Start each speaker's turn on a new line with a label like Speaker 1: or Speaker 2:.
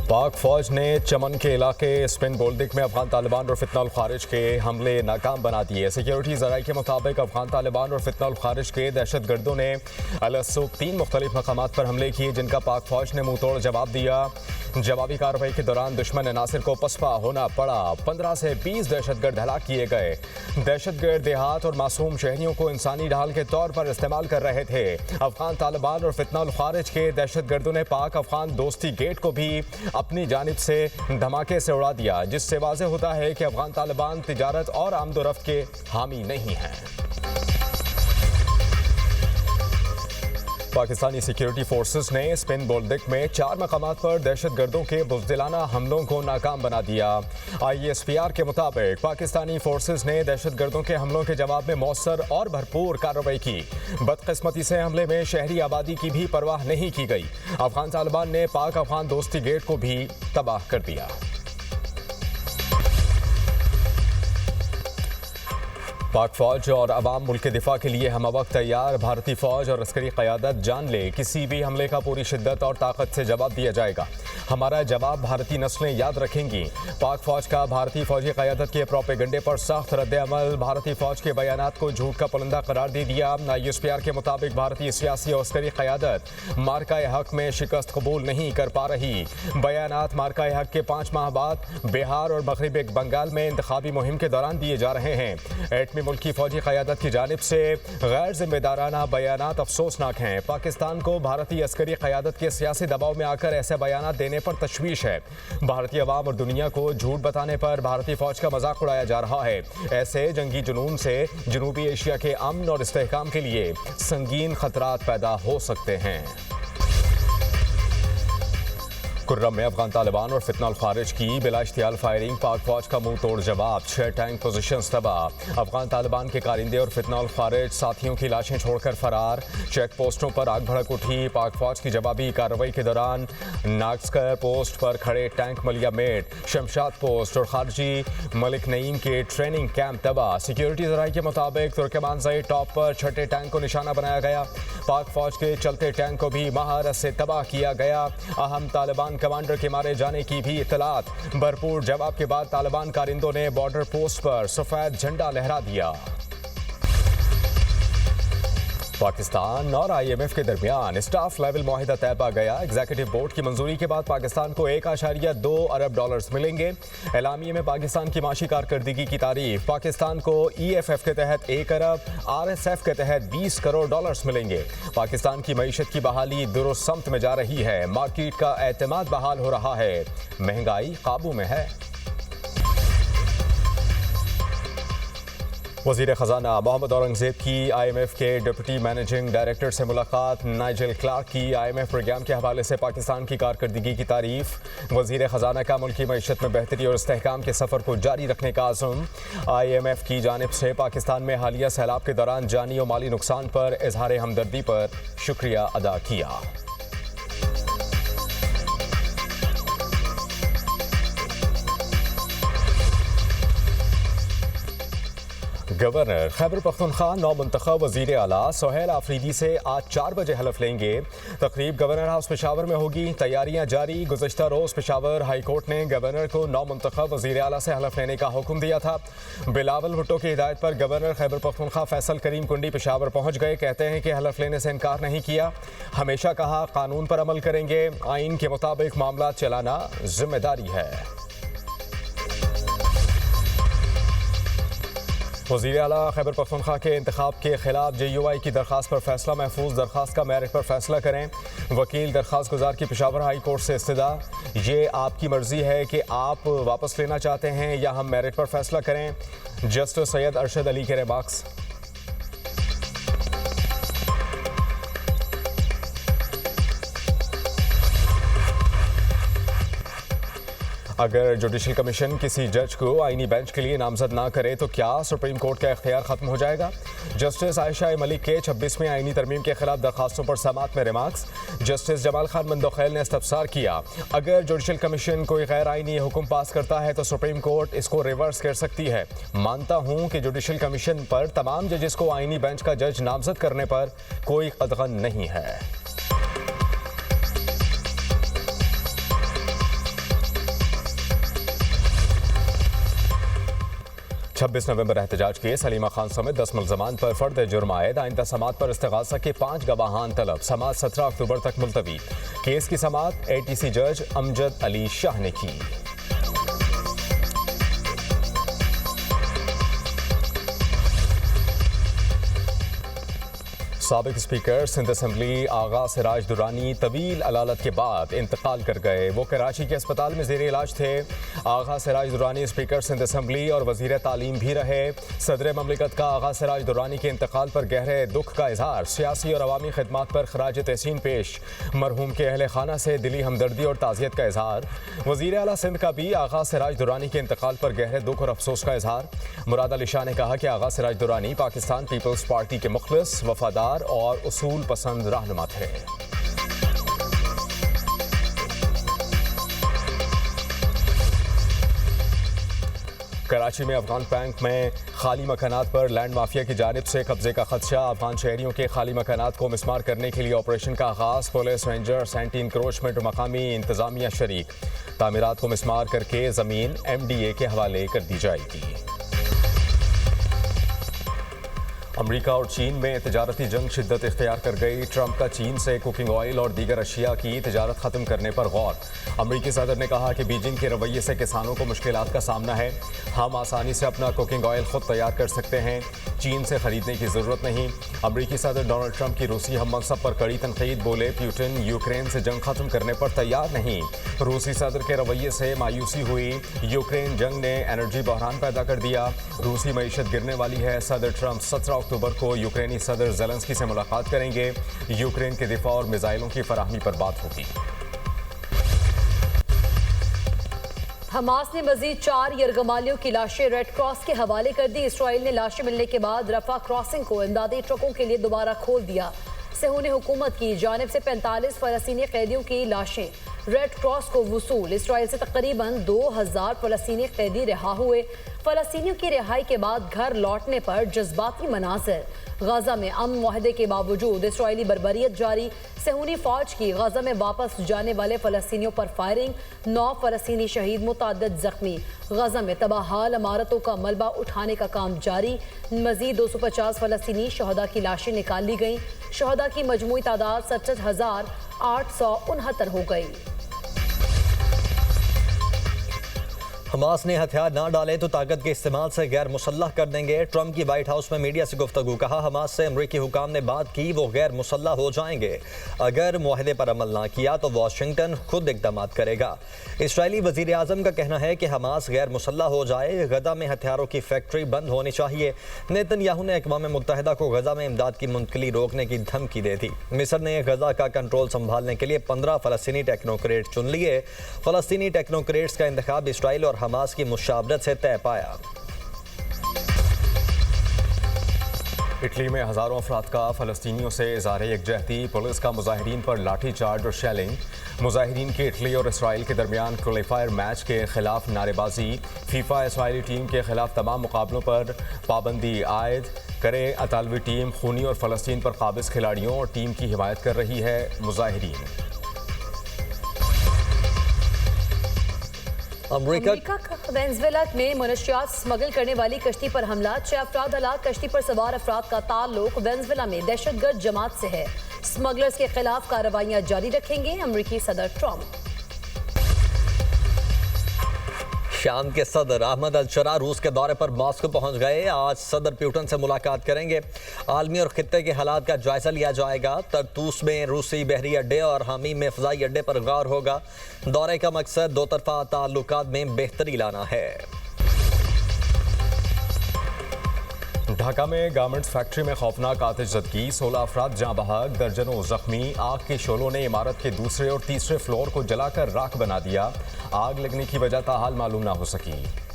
Speaker 1: पाक फौज ने चमन के इलाके स्पिन बोल्डिक में अफगान तालिबान और फितना उल खारिज के हमले नाकाम बना दिए। सिक्योरिटी ज़राए के मुताबिक अफगान तालिबान और फितना उल खारिज के दहशत गर्दों ने अलसूक 3 मुख्तलिफ मकामात पर हमले किए, जिनका पाक फौज ने मुंह तोड़ जवाब दिया। जवाबी कार्रवाई के दौरान दुश्मन अनासिर को पसपा होना पड़ा। 15 से 20 दहशतगर्द हलाक किए गए। दहशतगर्द देहात और मासूम शहरियों को इंसानी ढाल के तौर पर इस्तेमाल कर रहे थे। अफगान तालिबान और फितना उल खारिज के दहशतगर्दों ने पाक अफगान दोस्ती गेट को भी अपनी जानिब से धमाके से उड़ा दिया, जिससे वाज़ेह होता है कि अफगान तालिबान तिजारत और आमदोरफ्त के हामी नहीं हैं। पाकिस्तानी सिक्योरिटी फोर्सेस ने स्पिन बोल्डिक में 4 मकामात पर दहशतगर्दों के बुज़दिलाना हमलों को नाकाम बना दिया। ISPR के मुताबिक पाकिस्तानी फोर्सेस ने दहशतगर्दों के हमलों के जवाब में मौसर और भरपूर कार्रवाई की। बदकिस्मती से हमले में शहरी आबादी की भी परवाह नहीं की गई। अफगान तालिबान ने पाक अफगान दोस्ती गेट को भी तबाह कर दिया। पाक फौज और अवाम मुल्क के दिफा के लिए हम वक्त तैयार। भारतीय फौज और अस्करी क़यादत जान ले, किसी भी हमले का पूरी शिद्दत और ताकत से जवाब दिया जाएगा। हमारा जवाब भारतीय नस्लें याद रखेंगी। पाक फौज का भारतीय फौजी क़यादत के प्रोपेगंडे पर सख्त रद्द-ए-अमल। भारतीय फौज के बयानात को झूठ का पुलंदा करार दे दिया। ISPR के मुताबिक भारतीय सियासी और अस्करी क़यादत मार्का हक में शिकस्त कबूल नहीं कर पा रही। बयानात मार्का हक के 5 माह बाद बिहार और मगरबी बंगाल में इंतखाबी मुहिम के दौरान दिए जा रहे हैं। एटमी मुल्क की फौजी क़यादत की जानिब से गैर जिम्मेदाराना बयानात अफसोसनाक हैं। पाकिस्तान को भारतीय अस्करी क़यादत के सियासी दबाव में आकर ऐसे बयानात देने पर तशवीश है। भारतीय अवाम और दुनिया को झूठ बताने पर भारतीय फौज का मजाक उड़ाया जा रहा है। ऐसे जंगी जुनून से जनूबी एशिया के अमन और इस्तेहकाम के लिए संगीन खतरात पैदा हो सकते हैं। कुर्रम में अफगान तालिबान और फितना उल खारिज की बिला इश्तियाल फायरिंग। पाक फौज का मुंह तोड़ जवाब। 6 टैंक पोजीशंस तबाह। अफगान तालिबान के कारिंदे और फितना उल खारिज साथियों की लाशें छोड़कर फरार। चेक पोस्टों पर आग भड़क उठी। पाक फौज की जवाबी कार्रवाई के दौरान नागस्कर पोस्ट पर खड़े टैंक मलिया मेट, शमशाद पोस्ट और खारजी मलिक नईम के ट्रेनिंग कैंप तबाह। सिक्योरिटी ज़राए के मुताबिक तुर्कमेनिस्तान टॉप पर 6ठे टैंक को निशाना बनाया गया। पाक फौज के चलते टैंक को भी महारत से तबाह किया गया। अहम तालिबान कमांडर के मारे जाने की भी इत्तलात। भरपूर जवाब के बाद तालिबान कारिंदों ने बॉर्डर पोस्ट पर सफेद झंडा लहरा दिया। पाकिस्तान और IMF के दरमियान स्टाफ लेवल मुआहिदा तय पा गया। एग्जीक्यूटिव बोर्ड की मंजूरी के बाद पाकिस्तान को $1.2 अरब मिलेंगे। एलामिये में पाकिस्तान की माशी कारकर्दगी की तारीफ। पाकिस्तान को EFF के तहत 1 अरब, RSF के तहत $20 करोड़ मिलेंगे। पाकिस्तान की मईशत की बहाली दुरुस्त समत में जा रही है। मार्केट का एतमाद बहाल हो रहा है। महंगाई काबू में है। वज़ीर ख़जाना मोहम्मद औरंगज़ेब की IMF के डिप्टी मैनेजिंग डायरेक्टर से मुलाकात। नाइजेल क्लार्क की IMF प्रोग्राम के हवाले से पाकिस्तान की कारकर्दगी की तारीफ। वज़ीर ख़जाना का मुल्की मईशत में बेहतरी और इस्तेहकाम के सफ़र को जारी रखने का आज़म। IMF की जानिब से पाकिस्तान में हालिया सैलाब के दौरान जानी और माली नुकसान पर इजहार हमदर्दी पर शुक्रिया अदा किया। गवर्नर खैबर पख्तूनख्वा नौमुंतखब वज़ीर आला सोहेल आफरीदी से आज 4 बजे हलफ लेंगे। तकरीब गवर्नर हाउस पेशावर में होगी। तैयारियां जारी। गुज़श्ता रोज़ पेशावर हाई कोर्ट ने गवर्नर को नौमुंतखब वज़ीर आला से हलफ लेने का हुक्म दिया था। बिलावल भुट्टो की हिदायत पर गवर्नर खैबर पख्तूनख्वा फैसल करीम कुंडी पेशावर पहुँच गए। कहते हैं कि हलफ लेने से इनकार नहीं किया। हमेशा कहा कानून पर अमल करेंगे। आइन के मुताबिक मामला चलाना जिम्मेदारी है। वज़ीर आला खैबर पख्तूनख्वा के इंतखाब के खिलाफ JUI की दरख्वास्त पर फैसला महफूज। दरख्वास्त का मेरिट पर फैसला करें। वकील दरख्वास्त गुजार की पेशावर हाई कोर्ट से इस्तदा। ये आपकी मर्जी है कि आप वापस लेना चाहते हैं या हम मेरिट पर फैसला करें। जस्टिस सैयद अरशद अली के रिमार्क्स। अगर जुडिशल कमीशन किसी जज को आईनी बेंच के लिए नामजद ना करे तो क्या सुप्रीम कोर्ट का इख्तियार खत्म हो जाएगा? जस्टिस आयशा मलिक के 26वें आईनी तरमीम के खिलाफ दरखास्तों पर समाअत में रिमार्क्स। जस्टिस जमाल खान मंदोखैल ने इस्तफसार किया, अगर जुडिशल कमीशन कोई गैर आईनी हुक्म पास करता है तो सुप्रीम कोर्ट इसको रिवर्स कर सकती है। मानता हूँ कि जुडिशल कमीशन पर तमाम जजेस को आईनी बेंच का जज नामजद करने पर कोई कदगन नहीं है। 26 नवंबर एहतजाज केस हलीमा खान समेत 10 मुल्ज़मान पर फर्द जुर्म आयद आइंदा समात पर इस्तिगासा के 5 गवाहान तलब। समात 17 अक्टूबर तक मुलतवी। केस की समात ATC जज अमजद अली शाह ने की। साबिक स्पीकर सिंध असम्बली आगा सिराज दुरानी तवील अलालत के बाद इंतकाल कर गए। वो कराची के अस्पताल में ज़ेर इलाज थे। आगा सिराज दुरानी स्पीकर सिंध असम्बली और वज़ीर तालीम भी रहे। सदर ममलिकत का आगा सिराज दुरानी के इंतकाल पर गहरे दुख का इजहार। सियासी और अवामी खिदमात पर खराज तहसीन पेश। मरहूम के अहल खाना से दिली हमदर्दी और ताज़ियत का इजहार। वज़ीर आला सिंध का भी आगा सिराज दुरानी के इंतकाल पर गहरे दुख और अफसोस का इजहार। मुराद अली शाह ने कहा कि आगा सिराज दुरानी पाकिस्तान पीपल्स पार्टी के मुखलिस, वफादार और उसूल पसंद रहनुमा थे। कराची में अफगान बैंक में खाली मकानात पर लैंड माफिया की जानिब से कब्जे का खदशा। अफगान शहरियों के खाली मकानात को मिसमार करने के लिए ऑपरेशन का आगाज। पुलिस, रेंजर्स, एंटी इंक्रोचमेंट और मकामी इंतजामिया शरीक। तामीरात को मिसमार करके ज़मीन MDA के हवाले कर दी जाएगी। अमरीका और चीन में तजारती जंग शिद्दत इख्तियार कर गई। ट्रंप का चीन से कुकिंग ऑयल और दीगर अशिया की तजारत ख़त्म करने पर गौर। अमरीकी सदर ने कहा कि बीजिंग के रवैये से किसानों को मुश्किलात का सामना है। हम आसानी से अपना कुकिंग ऑयल खुद तैयार कर सकते हैं, चीन से ख़रीदने की ज़रूरत नहीं। अमरीकी सदर डोनाल्ड ट्रंप की रूसी हम मनसब पर कड़ी तनकीद। बोले पुतिन यूक्रेन से जंग ख़त्म करने पर तैयार नहीं। रूसी सदर के रवैये से मायूसी हुई। यूक्रेन जंग ने एनर्जी बहरान पैदा कर दिया। रूसी मईशत गिरने वाली है। सदर ट्रंप 17 अक्टूबर को यूक्रेनी सदर ज़ेलेंस्की से मुलाकात करेंगे। यूक्रेन के दिफा और मिसाइलों की फराहमी पर बात होगी।
Speaker 2: हमास ने मजीद 4 यरगमालियों की लाशें रेड क्रॉस के हवाले कर दी। इसराइल ने लाशें मिलने के बाद रफा क्रॉसिंग को इमदादी ट्रकों के लिए दोबारा खोल दिया। सेहूनी हुकूमत की जानिब से 45 फ़लस्तीनी कैदियों की लाशें रेड क्रॉस को वसूल। इसराइल से तकरीबन 2000 फ़लस्तीनी कैदी रिहा हुए। फ़लस्तीनियों की रिहाई के बाद घर लौटने पर जज्बाती मनाज़िर। गजा में अमन मुआहदे के बावजूद इसराइली बर्बरियत जारी। सेहूनी फौज की गजा में वापस जाने वाले फ़लस्तीनियों पर फायरिंग। 9 फ़लस्तीनी शहीद, मुतअद्दिद जख्मी। गजा में तबाहाल इमारतों का मलबा उठाने का काम जारी। मजीद 250 फ़लस्तीनी शहदा की लाशें निकाल ली गईं। शहदा की मजमूई तादाद 67,869 हो गई।
Speaker 3: हमास ने हथियार ना डाले तो ताकत के इस्तेमाल से गैर मुसल्लह कर देंगे। ट्रंप की व्हाइट हाउस में मीडिया से गुफ्तगू। कहा, हमास से अमरीकी हुकाम ने बात की, वो गैर मुसल्लह हो जाएंगे। अगर मुआहदे पर अमल ना किया तो वाशिंगटन खुद इक़दाम करेगा। इसराइली वज़ीर आज़म का कहना है कि हमास गैर मुसल्लह हो जाए। गजा में हथियारों की फैक्ट्री बंद होनी चाहिए। नेतन्याहू ने अक़वाम मुत्तहिदा को गजा में इमदाद की मुंतकिली रोकने की धमकी दे दी। मिस्र ने गजा का कंट्रोल संभालने के लिए 15 फ़लस्तीनी टेक्नोक्रेट चुन लिए। फ़लस्तीनी टेक्नोक्रेट्स का इंतखाब इसराइल और हमास की मुशावरत से तय पाया।
Speaker 1: इटली में हज़ारों अफराद का फ़लस्तीनियों से इज़हार यकजहती। पुलिस का मुजाहिरीन पर लाठी चार्ज और शेलिंग। मुजाहिरीन की इटली और इसराइल के दरमियान क्वालीफायर मैच के खिलाफ नारेबाजी। फीफा इसराइली टीम के खिलाफ तमाम मुकाबलों पर पाबंदी आयद करे। अतालवी टीम खूनी और फ़लस्तीन पर काबिज खिलाड़ियों और टीम की हिमायत कर रही है। मुजाहिरीन
Speaker 2: अमेरिका का वेनेजुएला में मनशियात स्मगल करने वाली कश्ती पर हमला। 6 अफराद हलाक। कश्ती पर सवार अफराद का ताल्लुक वेनेजुएला में दहशतगर्द जमात से है। स्मगलर्स के खिलाफ कार्रवाइयां जारी रखेंगे अमेरिकी सदर ट्रंप।
Speaker 3: शाम के सदर अहमद अल-शरा रूस के दौरे पर मॉस्को पहुंच गए। आज सदर पुतिन से मुलाकात करेंगे। आलमी और खित्ते के हालात का जायजा लिया जाएगा। तरतूस में रूसी बहरी अड्डे और हामी में फ़ज़ाई अड्डे पर गौर होगा। दौरे का मकसद दो तरफ़ा ताल्लुकात में बेहतरी लाना है।
Speaker 1: ढाका में गारमेंट्स फैक्ट्री में खौफनाक आतिशज़दगी। 16 अफराद जाँ बहक, दर्जनों जख्मी। आग के शोलों ने इमारत के दूसरे और तीसरे फ्लोर को जलाकर राख बना दिया। आग लगने की वजह ताहाल मालूम ना हो सकी।